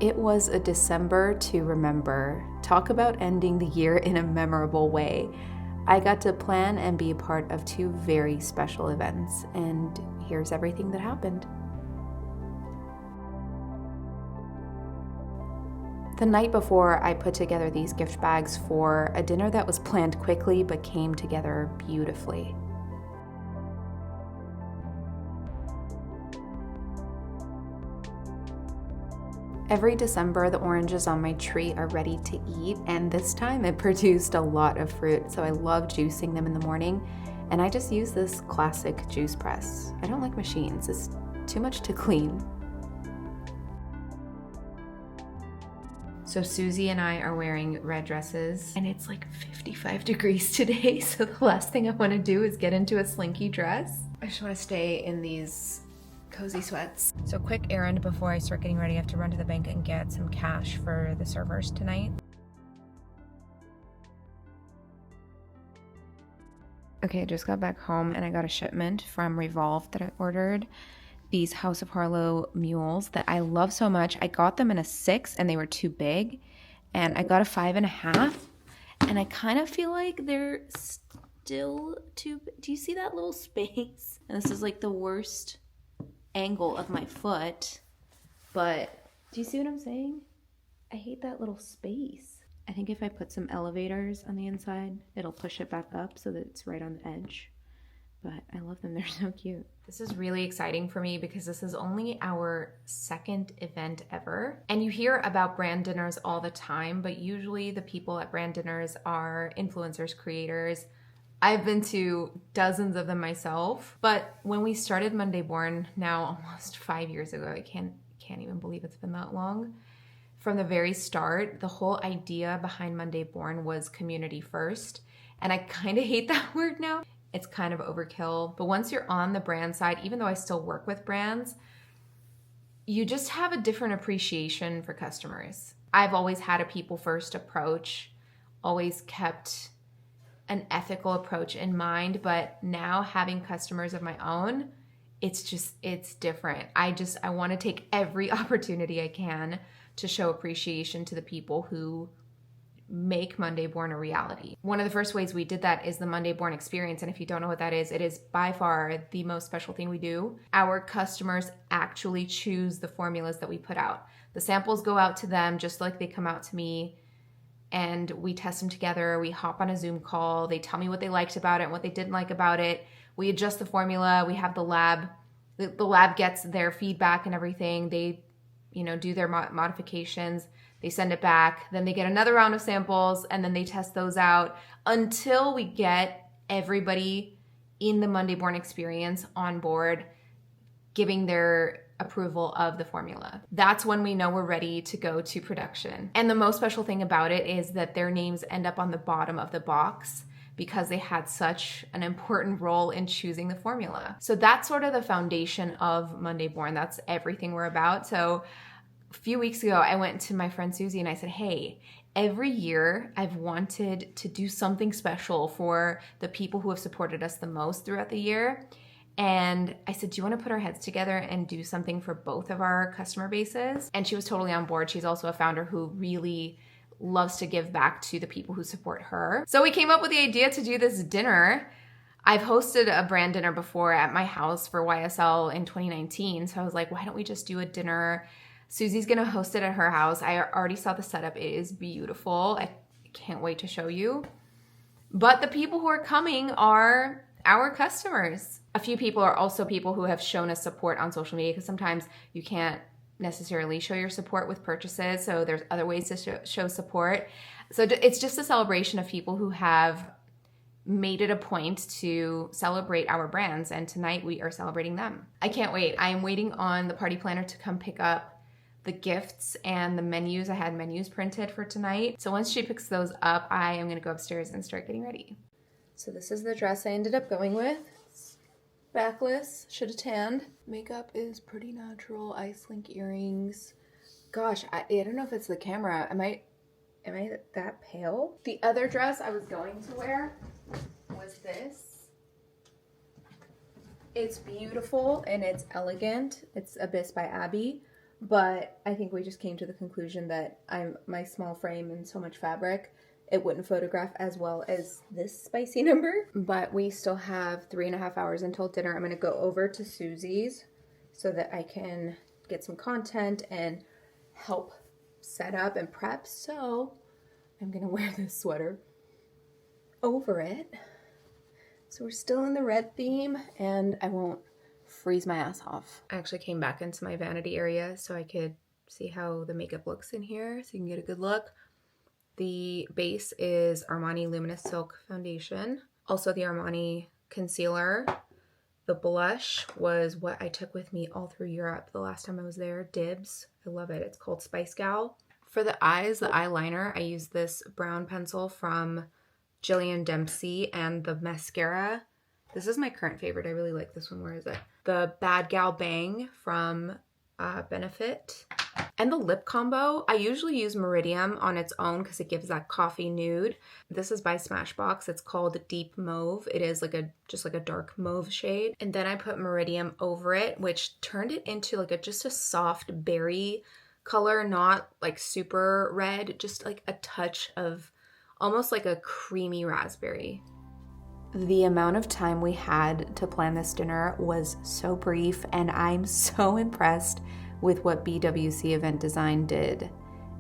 It was a December to remember. Talk about ending the year in a memorable way. I got to plan and be a part of two very special events, and here's everything that happened. The night before, I put together these gift bags for a dinner that was planned quickly but came together beautifully. Every December, the oranges on my tree are ready to eat, and this time it produced a lot of fruit, so I love juicing them in the morning, and I just use this classic juice press. I don't like machines, it's too much to clean. So Susie and I are wearing red dresses, and it's like 55 degrees today, so the last thing I want to do is get into a slinky dress. I just want to stay in these cozy sweats. So quick errand before I start getting ready. I have to run to the bank and get some cash for the servers tonight. Okay, I just got back home and I got a shipment from Revolve that I ordered. These House of Harlow mules that I love so much. I got them in a 6 and they were too big. And I got a 5.5. And I kind of feel like they're still too big. Do you see that little space? And this is like the worst angle of my foot, but do you see what I'm saying? I hate that little space. I think if I put some elevators on the inside, it'll push it back up so that it's right on the edge. But I love them, they're so cute. This is really exciting for me because this is only our second event ever. And you hear about brand dinners all the time, but usually the people at brand dinners are influencers, creators. I've been to dozens of them myself, but when we started Monday Born now almost 5 years ago, I can't even believe it's been that long. From the very start, the whole idea behind Monday Born was community first, and I kind of hate that word now. It's kind of overkill, but once you're on the brand side, even though I still work with brands, you just have a different appreciation for customers. I've always had a people first approach, always kept an ethical approach in mind, but now having customers of my own, it's different. I want to take every opportunity I can to show appreciation to the people who make Monday Born a reality. One of the first ways we did that is the Monday Born experience, and if you don't know what that is, it is by far the most special thing we do. Our customers actually choose the formulas that we put out. The samples go out to them just like they come out to me, and we test them together. We hop on a Zoom call. They tell me what they liked about it and what they didn't like about it. We adjust the formula. We have the lab. The lab gets their feedback and everything. They, do their modifications. They send it back. Then they get another round of samples, and then they test those out until we get everybody in the Monday Born experience on board, giving their approval of the formula. That's when we know we're ready to go to production. And the most special thing about it is that their names end up on the bottom of the box because they had such an important role in choosing the formula. So that's sort of the foundation of Monday Born. That's everything we're about. So a few weeks ago, I went to my friend Susie and I said, hey, every year I've wanted to do something special for the people who have supported us the most throughout the year. And I said, do you want to put our heads together and do something for both of our customer bases? And she was totally on board. She's also a founder who really loves to give back to the people who support her. So we came up with the idea to do this dinner. I've hosted a brand dinner before at my house for YSL in 2019. So I was like, why don't we just do a dinner? Susie's going to host it at her house. I already saw the setup. It is beautiful. I can't wait to show you. But the people who are coming are our customers. A few people are also people who have shown us support on social media, because sometimes you can't necessarily show your support with purchases. So there's other ways to show support. So it's just a celebration of people who have made it a point to celebrate our brands. And tonight we are celebrating them. I can't wait. I am waiting on the party planner to come pick up the gifts and the menus. I had menus printed for tonight. So once she picks those up, I am going to go upstairs and start getting ready. So this is the dress I ended up going with. It's backless, should have tanned. Makeup is pretty natural. Ice link earrings. Gosh, I don't know if it's the camera. Am I that pale? The other dress I was going to wear was this. It's beautiful and it's elegant. It's Abyss by Abby, But I think we just came to the conclusion that my small frame and so much fabric, it wouldn't photograph as well as this spicy number. But we still have 3.5 hours until dinner. I'm gonna go over to Susie's so that I can get some content and help set up and prep. So I'm gonna wear this sweater over it. So we're still in the red theme and I won't freeze my ass off. I actually came back into my vanity area so I could see how the makeup looks in here so you can get a good look. The base is Armani Luminous Silk Foundation. Also the Armani concealer. The blush was what I took with me all through Europe the last time I was there. Dibs. I love it. It's called Spice Gal. For the eyes, the eyeliner, I use this brown pencil from Jillian Dempsey, and the mascara. This is my current favorite. I really like this one. Where is it? The Bad Gal Bang from Benefit. And the lip combo, I usually use Meridium on its own because it gives that coffee nude. This is by Smashbox. It's called Deep Mauve. It is like just like a dark mauve shade. And then I put Meridium over it, which turned it into like just a soft berry color, not like super red, just like a touch of almost like a creamy raspberry. The amount of time we had to plan this dinner was so brief, and I'm so impressed with what BWC Event Design did.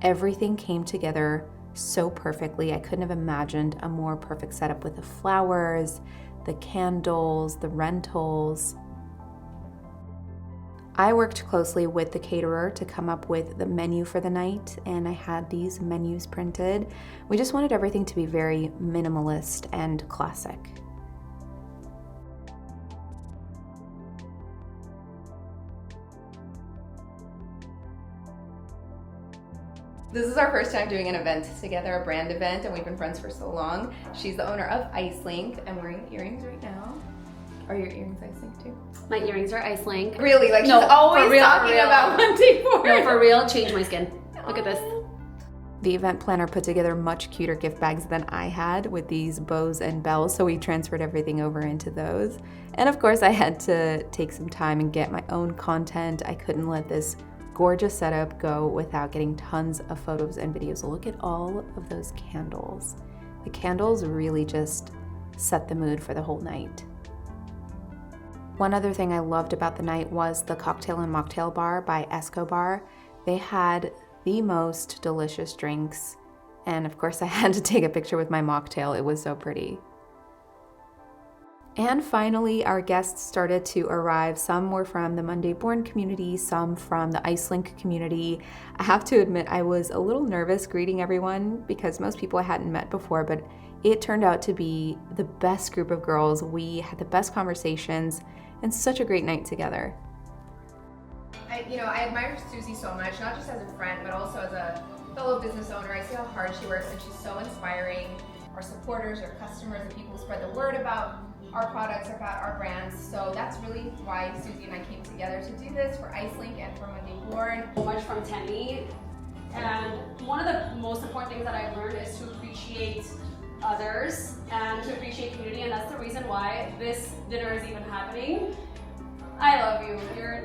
Everything came together so perfectly. I couldn't have imagined a more perfect setup with the flowers, the candles, the rentals. I worked closely with the caterer to come up with the menu for the night, and I had these menus printed. We just wanted everything to be very minimalist and classic. This is our first time doing an event together, a brand event, and we've been friends for so long. She's the owner of Icelink. I'm wearing earrings right now. Are your earrings Icelink too? My earrings are Icelink. Really? Like, no, she's always real, talking about hunting for it. No, for real, change my skin. Look at this. The event planner put together much cuter gift bags than I had with these bows and bells, so we transferred everything over into those. And of course, I had to take some time and get my own content. I couldn't let this gorgeous setup go without getting tons of photos and videos. Look at all of those candles. The candles really just set the mood for the whole night. One other thing I loved about the night was the cocktail and mocktail bar by Escobar. They had the most delicious drinks, and of course I had to take a picture with my mocktail. It was so pretty. And finally, our guests started to arrive. Some were from the Monday Born community, some from the Icelink community. I have to admit, I was a little nervous greeting everyone because most people I hadn't met before, but it turned out to be the best group of girls. We had the best conversations and such a great night together. I admire Susie so much, not just as a friend, but also as a fellow business owner. I see how hard she works, and she's so inspiring. Our supporters, our customers, and people who spread the word about our products, about our brands. So that's really why Susie and I came together to do this for Icelink and for Monday Born. So much from Teni, and one of the most important things that I've learned is to appreciate others and to appreciate community, and that's the reason why this dinner is even happening. I love you. You're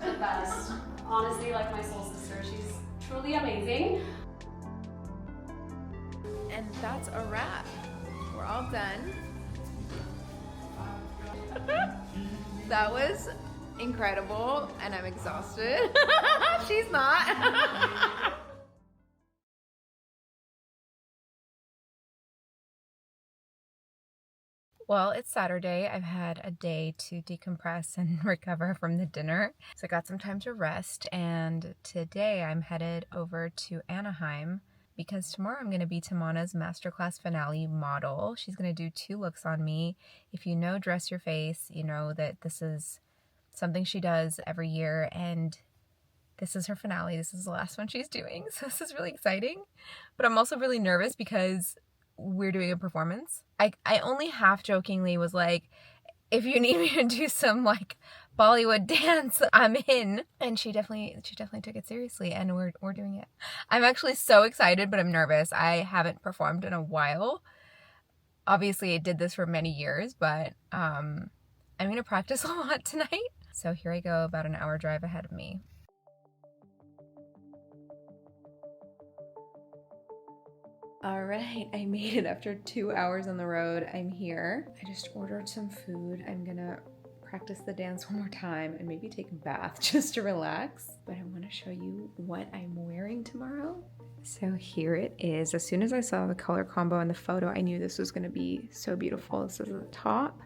the best. Honestly, like my soul sister. She's truly amazing. And that's a wrap. We're all done. That was incredible, and I'm exhausted. She's not. Well, it's Saturday. I've had a day to decompress and recover from the dinner. So I got some time to rest, and today I'm headed over to Anaheim because tomorrow I'm going to be Tamana's Masterclass Finale model. She's going to do 2 looks on me. If you know Dress Your Face, you know that this is something she does every year, and this is her finale. This is the last one she's doing, so this is really exciting. But I'm also really nervous because we're doing a performance. I only half jokingly was like, if you need me to do some like Bollywood dance, I'm in. And she definitely took it seriously, and we're doing it. I'm actually so excited, but I'm nervous. I haven't performed in a while. Obviously, I did this for many years, but I'm going to practice a lot tonight. So here I go, about an hour drive ahead of me. All right, I made it after 2 hours on the road. I'm here. I just ordered some food. I'm gonna practice the dance one more time and maybe take a bath just to relax. But I wanna show you what I'm wearing tomorrow. So here it is. As soon as I saw the color combo in the photo, I knew this was gonna be so beautiful. This is the top,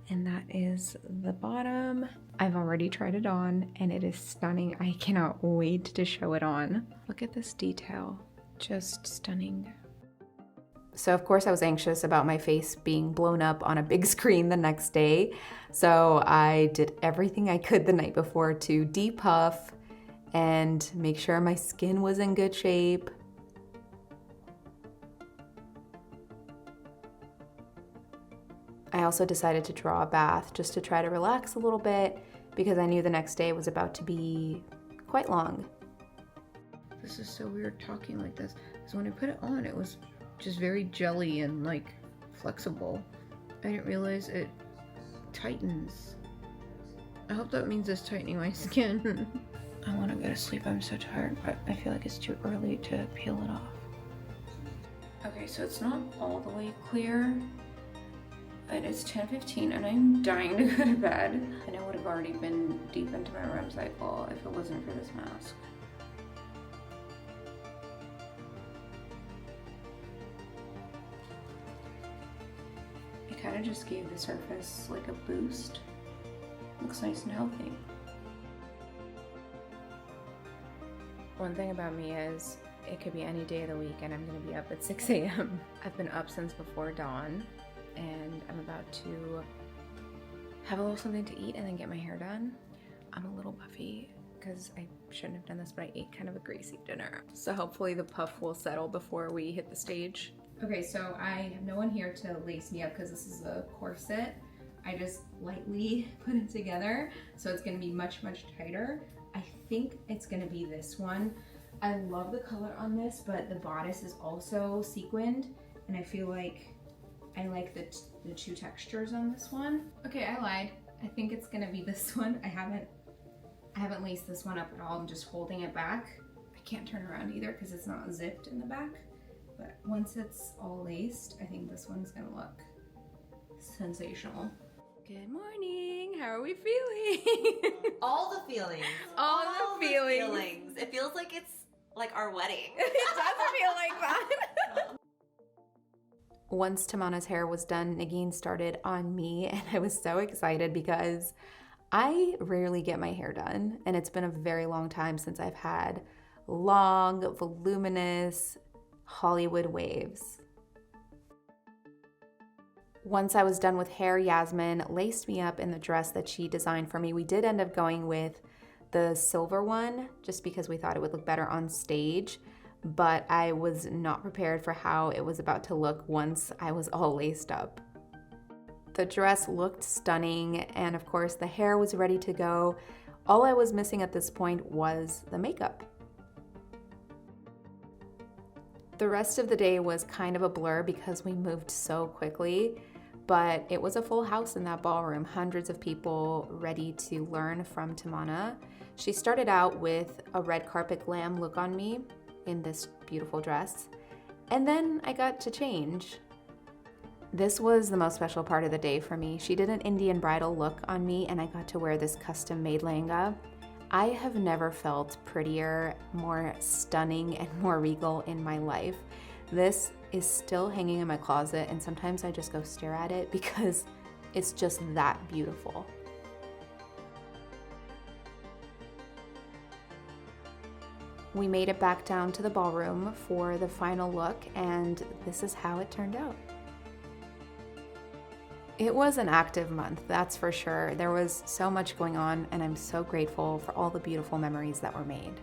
and that is the bottom. I've already tried it on and it is stunning. I cannot wait to show it on. Look at this detail. Just stunning. So of course I was anxious about my face being blown up on a big screen the next day. So I did everything I could the night before to depuff and make sure my skin was in good shape. I also decided to draw a bath just to try to relax a little bit because I knew the next day was about to be quite long. This is so weird talking like this, because when I put it on, it was just very jelly and like flexible. I didn't realize it tightens. I hope that means it's tightening my skin. I want to go to sleep. I'm so tired, but I feel like it's too early to peel it off. Okay, so it's not all the way clear, but it's 10:15 and I'm dying to go to bed. And I would have already been deep into my REM cycle if it wasn't for this mask. Kind of just gave the surface like a boost. Looks nice and healthy. One thing about me is it could be any day of the week and I'm gonna be up at 6 a.m. I've been up since before dawn and I'm about to have a little something to eat and then get my hair done. I'm a little puffy because I shouldn't have done this, but I ate kind of a greasy dinner. So hopefully the puff will settle before we hit the stage. Okay, so I have no one here to lace me up because this is a corset. I just lightly put it together, so it's gonna be much, much tighter. I think it's gonna be this one. I love the color on this, but the bodice is also sequined, and I feel like I like the two textures on this one. Okay, I lied. I think it's gonna be this one. I haven't laced this one up at all. I'm just holding it back. I can't turn around either because it's not zipped in the back. But once it's all laced, I think this one's gonna look sensational. Good morning, how are we feeling? All the feelings. All the feelings. It feels like it's like our wedding. It doesn't feel like that. Once Tamana's hair was done, Nagin started on me and I was so excited because I rarely get my hair done and it's been a very long time since I've had long, voluminous, Hollywood waves. Once I was done with hair, Yasmin laced me up in the dress that she designed for me. We did end up going with the silver one just because we thought it would look better on stage, but I was not prepared for how it was about to look once I was all laced up. The dress looked stunning, and of course the hair was ready to go. All I was missing at this point was the makeup. The rest of the day was kind of a blur because we moved so quickly, but it was a full house in that ballroom, hundreds of people ready to learn from Tamana. She started out with a red carpet glam look on me in this beautiful dress, and then I got to change. This was the most special part of the day for me. She did an Indian bridal look on me and I got to wear this custom-made lehenga. I have never felt prettier, more stunning, and more regal in my life. This is still hanging in my closet and sometimes I just go stare at it because it's just that beautiful. We made it back down to the ballroom for the final look and this is how it turned out. It was an active month, that's for sure. There was so much going on and I'm so grateful for all the beautiful memories that were made.